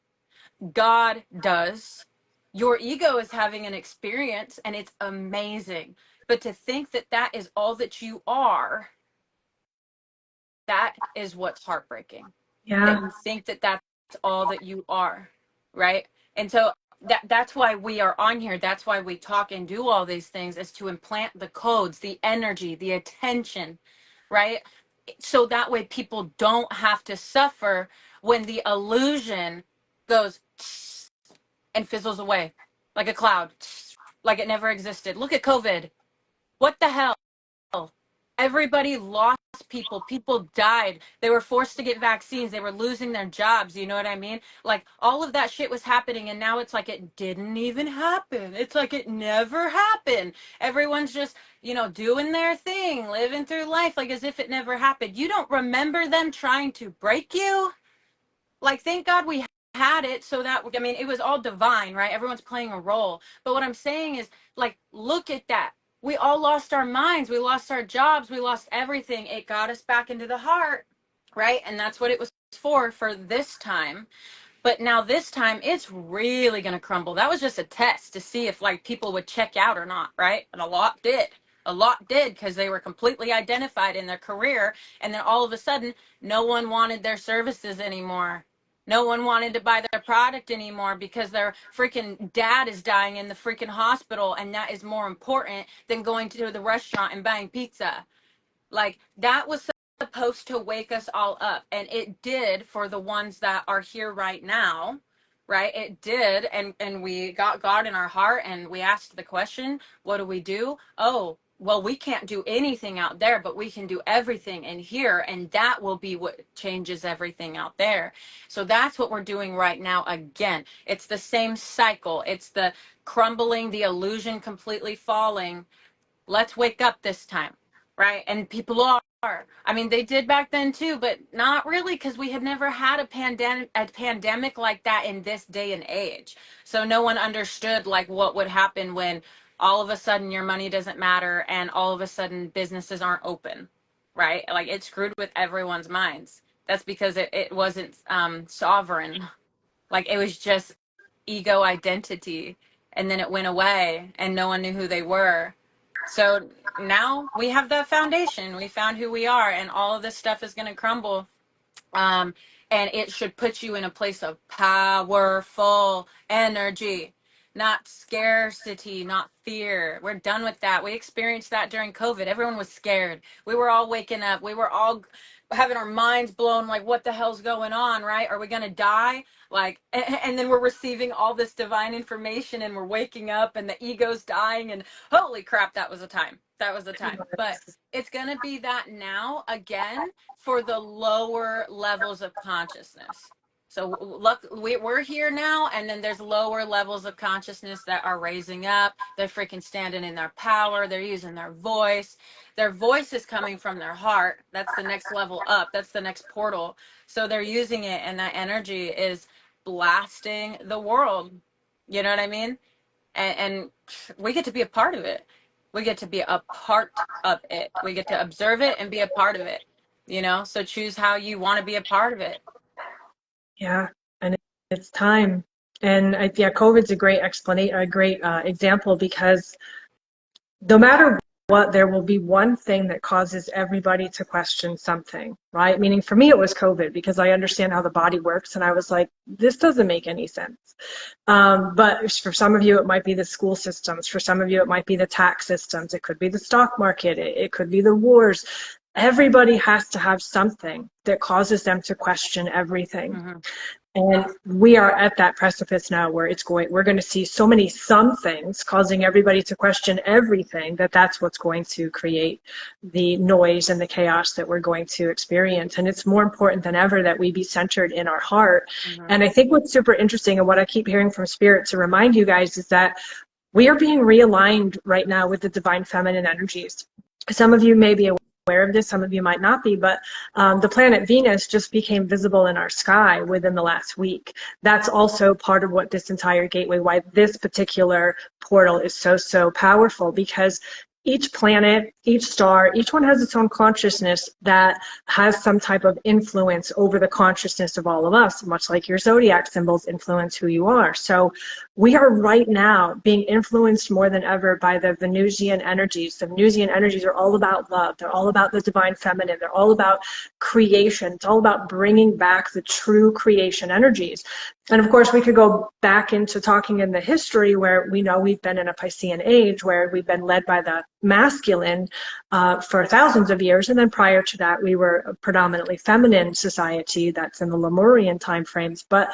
God does. Your ego is having an experience and it's amazing. But to think that that is all that you are, that is what's heartbreaking. That Yeah. you think that that's all that you are, right? And so that's why we are on here. That's why we talk and do all these things, is to implant the codes, the energy, the attention, right? So that way people don't have to suffer when the illusion goes and fizzles away like a cloud, like it never existed. Look at COVID. What the hell? Everybody lost people. People died. They were forced to get vaccines. They were losing their jobs. You know what I mean? Like all of that shit was happening, and now it's like it didn't even happen. It's like it never happened. Everyone's just, doing their thing, living through life like as if it never happened. You don't remember them trying to break you? Like, thank God we had it, so that, I mean, it was all divine, right? Everyone's playing a role. But what I'm saying is, like, look at that. We all lost our minds. We lost our jobs. We lost everything. It got us back into the heart, right? And that's what it was for this time. But now this time it's really going to crumble. That was just a test to see if like people would check out or not, right? And a lot did. A lot did, because they were completely identified in their career, and then all of a sudden no one wanted their services anymore. No one wanted to buy their product anymore because their freaking dad is dying in the freaking hospital, and that is more important than going to the restaurant and buying pizza. Like, that was supposed to wake us all up, and it did for the ones that are here right now, right? It did. And we got God in our heart, and we asked the question, what do we do? Oh, well, we can't do anything out there, but we can do everything in here, and that will be what changes everything out there. So that's what we're doing right now. Again, it's the same cycle. It's the crumbling, the illusion completely falling. Let's wake up this time, right? And people are. I mean, they did back then too, but not really, because we had never had a pandemic like that in this day and age. So no one understood like what would happen when all of a sudden your money doesn't matter and all of a sudden businesses aren't open, right? Like, it screwed with everyone's minds. That's because it wasn't sovereign. Like, it was just ego identity, and then it went away and no one knew who they were. So now we have that foundation. We found who we are, and all of this stuff is going to crumble. Um, and it should put you in a place of powerful energy, not scarcity, not fear. We're done with that. We experienced that during COVID. Everyone was scared. We were all waking up. We were all having our minds blown, like, what the hell's going on, right? Are we going to die? Like, and then we're receiving all this divine information, and we're waking up, and the ego's dying, and holy crap, that was a time. That was the time. But it's going to be that now again for the lower levels of consciousness. So look, we're here now, and then there's lower levels of consciousness that are raising up. They're freaking standing in their power. They're using their voice. Their voice is coming from their heart. That's the next level up. That's the next portal. So they're using it, and that energy is blasting the world. You know what I mean? And we get to be a part of it. We get to be a part of it. We get to observe it and be a part of it. So choose how you want to be a part of it. Yeah, and it's time. And yeah, COVID's a great explanation, a great example, because no matter what, there will be one thing that causes everybody to question something, right? Meaning for me, it was COVID, because I understand how the body works. And I was like, this doesn't make any sense. But for some of you, it might be the school systems. For some of you, it might be the tax systems. It could be the stock market. It could be the wars. Everybody has to have something that causes them to question everything. Mm-hmm. And we are at that precipice now where we're going to see so many some things causing everybody to question everything, that's what's going to create the noise and the chaos that we're going to experience. And it's more important than ever that we be centered in our heart. Mm-hmm. And I think what's super interesting, and what I keep hearing from Spirit to remind you guys, is that we are being realigned right now with the divine feminine energies. Some of you may be aware of this, some of you might not be, but the planet Venus just became visible in our sky within the last week. That's also part of what this entire gateway, why this particular portal is so powerful, because each planet, each star, each one has its own consciousness that has some type of influence over the consciousness of all of us, much like your zodiac symbols influence who you are. So we are right now being influenced more than ever by the Venusian energies. The Venusian energies are all about love. They're all about the divine feminine. They're all about creation. It's all about bringing back the true creation energies. And of course, we could go back into talking in the history where we know we've been in a Piscean age where we've been led by the masculine for thousands of years. And then prior to that, we were a predominantly feminine society. That's in the Lemurian timeframes. But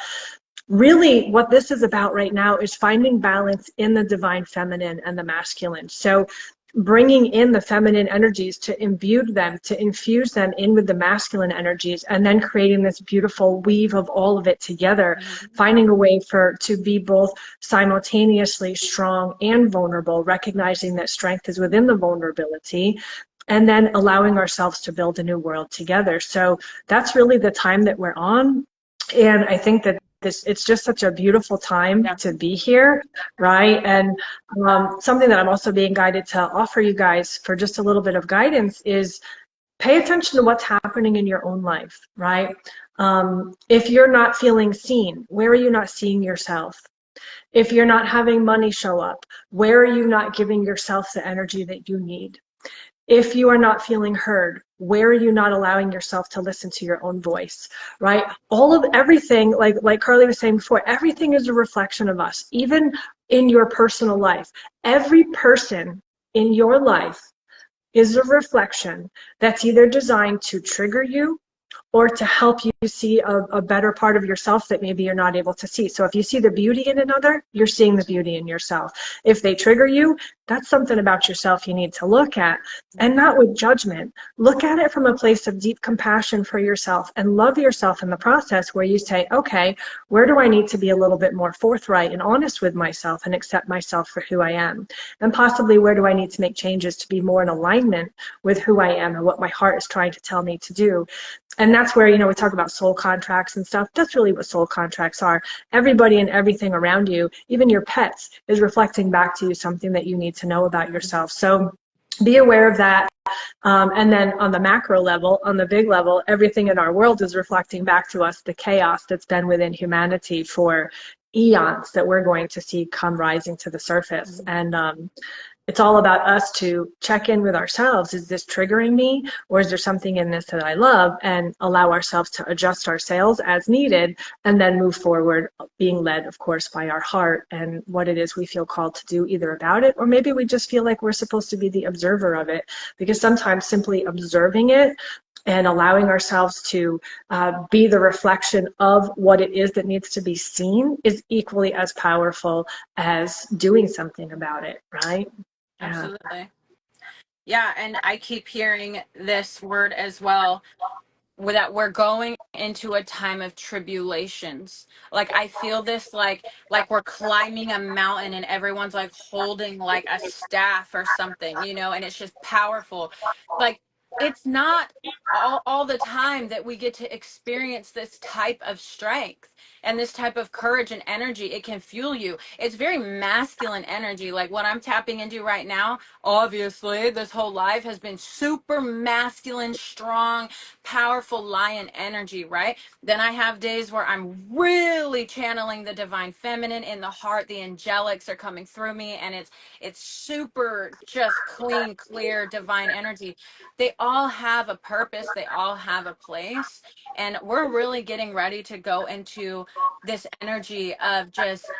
really what this is about right now is finding balance in the divine feminine and the masculine. So bringing in the feminine energies to imbue them, to infuse them in with the masculine energies, and then creating this beautiful weave of all of it together, finding a way to be both simultaneously strong and vulnerable, recognizing that strength is within the vulnerability, and then allowing ourselves to build a new world together. So that's really the time that we're on. And I think that it's just such a beautiful time to be here, right? And something that I'm also being guided to offer you guys for just a little bit of guidance is pay attention to what's happening in your own life, right? If you're not feeling seen, where are you not seeing yourself? If you're not having money show up, where are you not giving yourself the energy that you need? If you are not feeling heard, where are you not allowing yourself to listen to your own voice, right? All of everything, like Carlie was saying before, everything is a reflection of us, even in your personal life. Every person in your life is a reflection that's either designed to trigger you or to help you see a better part of yourself that maybe you're not able to see. So if you see the beauty in another, you're seeing the beauty in yourself. If they trigger you, that's something about yourself you need to look at, and not with judgment. Look at it from a place of deep compassion for yourself and love yourself in the process, where you say, okay, where do I need to be a little bit more forthright and honest with myself and accept myself for who I am? And possibly where do I need to make changes to be more in alignment with who I am and what my heart is trying to tell me to do? And that's where, we talk about soul contracts and stuff. That's really what soul contracts are. Everybody and everything around you, even your pets, is reflecting back to you something that you need to know about yourself. So be aware of that. And then on the macro level, on the big level, everything in our world is reflecting back to us the chaos that's been within humanity for eons that we're going to see come rising to the surface. And it's all about us to check in with ourselves. Is this triggering me, or is there something in this that I love? And allow ourselves to adjust our sails as needed, and then move forward, being led, of course, by our heart and what it is we feel called to do either about it, or maybe we just feel like we're supposed to be the observer of it. Because sometimes simply observing it and allowing ourselves to be the reflection of what it is that needs to be seen is equally as powerful as doing something about it, right? Absolutely. Yeah, and I keep hearing this word as well, that we're going into a time of tribulations. Like I feel this like we're climbing a mountain and everyone's like holding like a staff or something, and it's just powerful. Like it's not all the time that we get to experience this type of strength. and this type of courage and energy, it can fuel you. It's very masculine energy. Like what I'm tapping into right now, obviously this whole life has been super masculine, strong, powerful lion energy, right? Then I have days where I'm really channeling the divine feminine in the heart. The angelics are coming through me, and it's super just clean, clear, divine energy. They all have a purpose, they all have a place, and we're really getting ready to go into this energy of just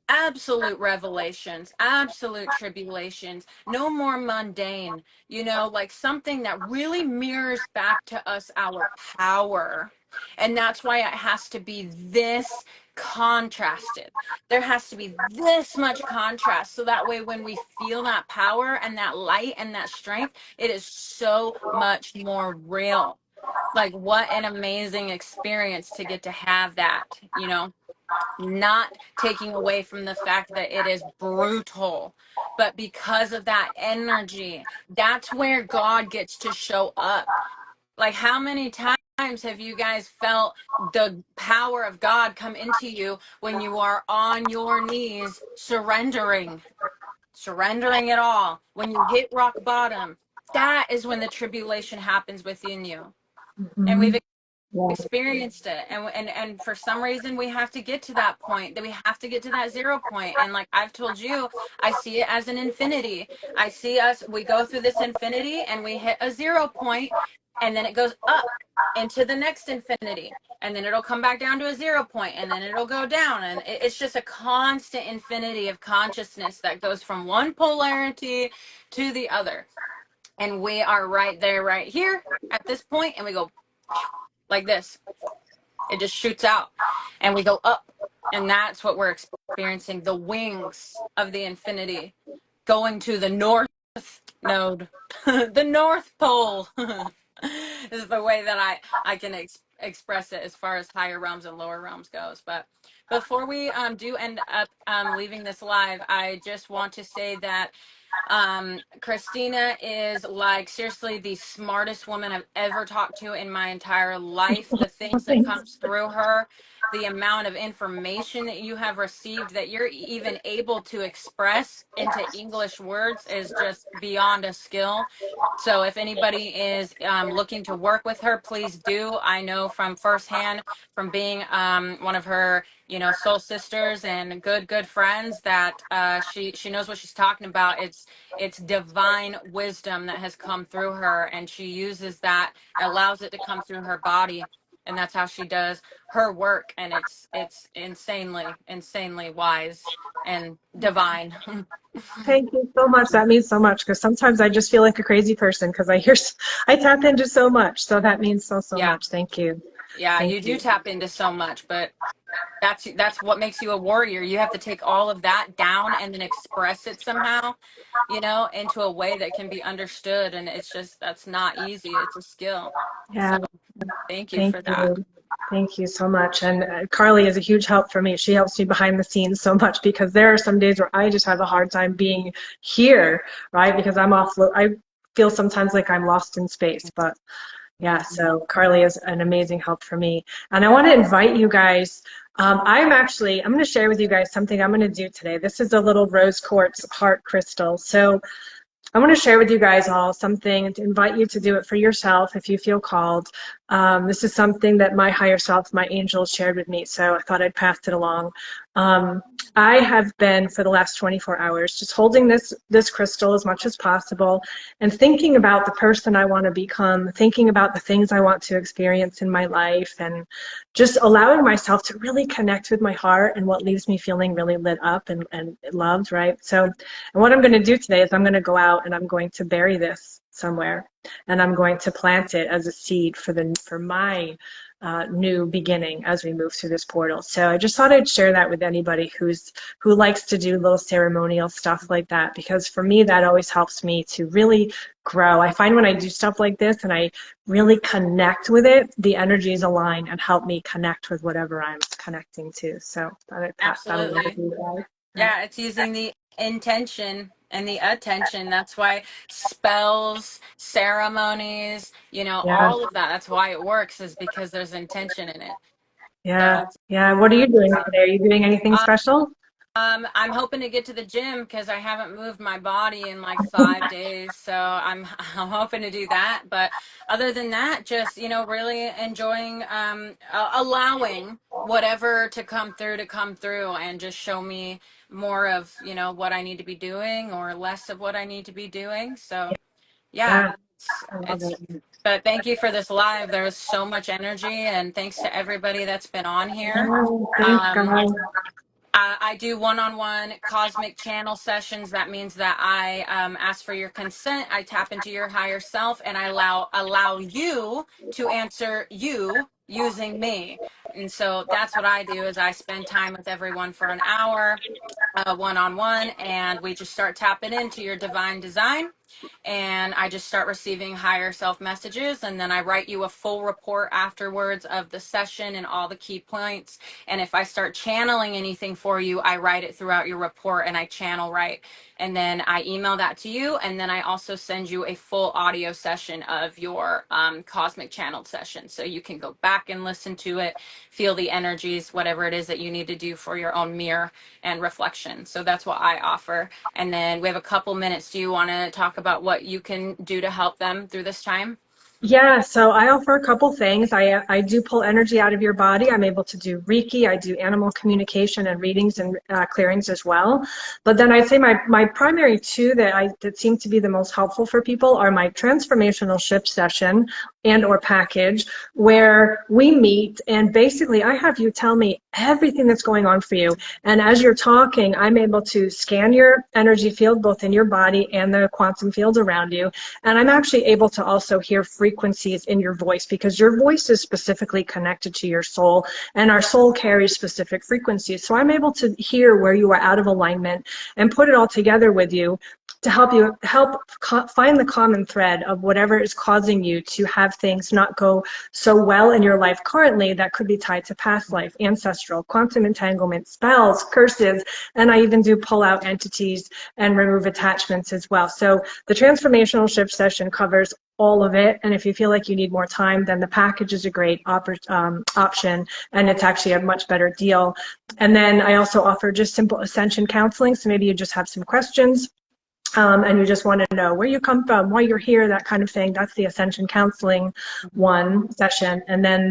absolute revelations, absolute tribulations, no more mundane, like something that really mirrors back to us our power. And that's why it has to be this contrasted. There has to be this much contrast. So that way, when we feel that power and that light and that strength, it is so much more real. Like, what an amazing experience to get to have that. Not taking away from the fact that it is brutal, but because of that energy, that's where God gets to show up. Like, how many times have you guys felt the power of God come into you when you are on your knees surrendering it all? When you hit rock bottom, that is when the tribulation happens within you. And Mhm. we've Yeah. experienced it, and for some reason we have to get to that point, that we have to get to that 0 point. And like I've told you, I see it as an infinity. I see us, we go through this infinity and we hit a 0 point, and then it goes up into the next infinity, and then it'll come back down to a 0 point, and then it'll go down, and it's just a constant infinity of consciousness that goes from one polarity to the other. And we are right there, right here at this point, and we go like this. It just shoots out, and we go up. And that's what we're experiencing, the wings of the infinity going to the north node. The North Pole is the way that I can express it as far as higher realms and lower realms goes. But before we do end up leaving this live, I just want to say that Krystina is like seriously the smartest woman I've ever talked to in my entire life. The things that Thanks. comes through her, the amount of information that you have received that you're even able to express into English words is just beyond a skill. So if anybody is looking to work with her, please do. I know from firsthand, from being one of her soul sisters and good friends, that she knows what she's talking about. It's divine wisdom that has come through her, and she uses that, allows it to come through her body, and that's how she does her work. And it's insanely wise and divine. Thank you so much. That means so much because sometimes I just feel like a crazy person because I tap into so much. So that means so Yeah, much. Thank you. yeah, Thank you do you. tap into so much, but that's what makes you a warrior. You have to take all of that down and then express it somehow, into a way that can be understood. And it's just, that's not easy. It's a skill. So Yeah. thank you Thank for that. you. Thank you so much. And Carlie is a huge help for me. She helps me behind the scenes so much because there are some days where I just have a hard time being here, right? Because I feel sometimes like I'm lost in space. But yeah, so Carlie is an amazing help for me. And I want to invite you guys. I'm going to share with you guys something I'm going to do today. This is a little rose quartz heart crystal. So I want to share with you guys all something to invite you to do it for yourself if you feel called. This is something that my higher self, my angels, shared with me, so I thought I'd pass it along. Um, I have been for the last 24 hours just holding this crystal as much as possible and thinking about the person I want to become, thinking about the things I want to experience in my life, and just allowing myself to really connect with my heart and what leaves me feeling really lit up and loved, right? So, and what I'm going to do today is I'm going to go out and I'm going to bury this somewhere, and I'm going to plant it as a seed for my new beginning as we move through this portal. So I just thought I'd share that with anybody who likes to do little ceremonial stuff like that, because for me that always helps me to really grow. I find when I do stuff like this and I really connect with it, the energies align and help me connect with whatever I'm connecting to. So I thought I'd pass that along to Absolutely. you guys. Yeah, it's using the intention and the attention. That's why spells, ceremonies, Yeah. all of that, that's why it works, is because there's intention in it. Yeah. So Yeah. What are you doing today? Are you doing anything special? I'm hoping to get to the gym because I haven't moved my body in like 5 days. So I'm hoping to do that. But other than that, just, really enjoying, allowing whatever to come through and just show me more of, what I need to be doing or less of what I need to be doing. So yeah, Yeah. it's, I love it's, it. but thank you for this live. There's so much energy, and thanks to everybody that's been on here. Oh, thanks, Um, guys. I do one-on-one cosmic channel sessions. That means that I ask for your consent. I tap into your higher self, and I allow you to answer you using me. And so that's what I do. Is I spend time with everyone for an hour, one-on-one, and we just start tapping into your divine design. And I just start receiving higher self messages, and then I write you a full report afterwards of the session and all the key points. And if I start channeling anything for you, I write it throughout your report and I channel write. And then I email that to you. And then I also send you a full audio session of your cosmic channeled session. So you can go back and listen to it, feel the energies, whatever it is that you need to do for your own mirror and reflection. So that's what I offer. And then we have a couple minutes. Do you want to talk about what you can do to help them through this time? Yeah, so I offer a couple things. I do pull energy out of your body. I'm able to do Reiki. I do animal communication and readings and clearings as well. But then I'd say my primary two that seem to be the most helpful for people are my transformational shift session and or package, where we meet and basically I have you tell me everything that's going on for you. And as you're talking, I'm able to scan your energy field both in your body and the quantum fields around you. And I'm actually able to also hear frequencies in your voice because your voice is specifically connected to your soul, and our soul carries specific frequencies. So I'm able to hear where you are out of alignment and put it all together with you to find the common thread of whatever is causing you to have things not go so well in your life currently that could be tied to past life, ancestral, quantum entanglement, spells, curses, and I even do pull out entities and remove attachments as well. So the transformational shift session covers all of it, and if you feel like you need more time, then the package is a great option, and it's actually a much better deal. And then I also offer just simple ascension counseling, so maybe you just have some questions and you just want to know where you come from, why you're here, that kind of thing. That's the Ascension Counseling one session. And then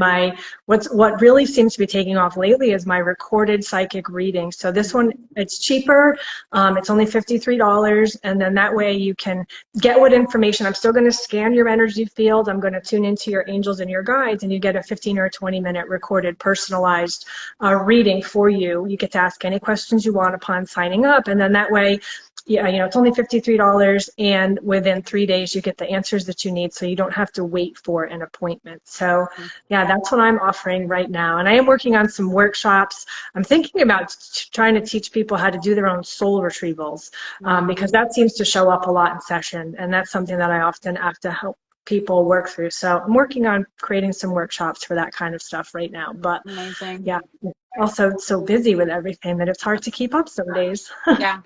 what really seems to be taking off lately is my recorded psychic reading. So this one, it's cheaper. It's only $53. And then that way you can get what information. I'm still going to scan your energy field. I'm going to tune into your angels and your guides, and you get a 15 or a 20-minute recorded, personalized reading for you. You get to ask any questions you want upon signing up. And then that way, yeah, it's only $53, and within 3 days you get the answers that you need, so you don't have to wait for an appointment. So yeah, that's what I'm offering right now. And I am working on some workshops. I'm thinking about trying to teach people how to do their own soul retrievals, because that seems to show up a lot in session, and that's something that I often have to help people work through. So I'm working on creating some workshops for that kind of stuff right now. But Amazing. yeah, also so busy with everything that it's hard to keep up some days. Yeah.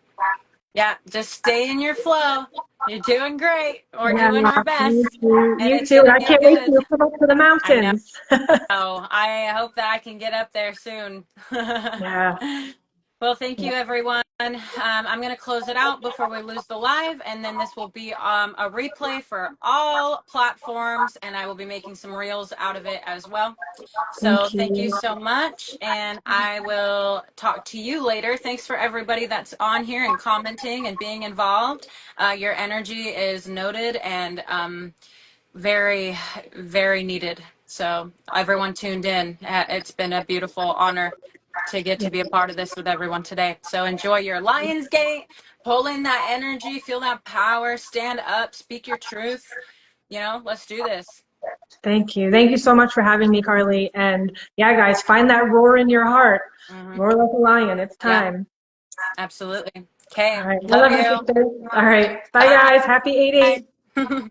Yeah. Just stay in your flow. You're doing great. We're Yeah, doing our you best, too. and You it's too. going to I be can't wait good. to come up to the I know. mountains. I hope that I can get up there soon. Yeah. Well, thank you, everyone. I'm going to close it out before we lose the live, and then this will be a replay for all platforms, and I will be making some reels out of it as well. So Thank thank you you. so much, and I will talk to you later. Thanks for everybody that's on here and commenting and being involved. Your energy is noted and very, very needed. So everyone tuned in. It's been a beautiful honor to get Yeah. to be a part of this with everyone today. So enjoy your Lionsgate, pull in that energy, feel that power, stand up, speak your truth. Let's do this. Thank you. Thank you so much for having me, Carlie. And yeah, guys, find that roar in your heart. Roar like a lion. It's Yeah, time. absolutely. All Okay, right. I love love you, you. sister. All right. Bye, guys. Happy 8/8. Bye.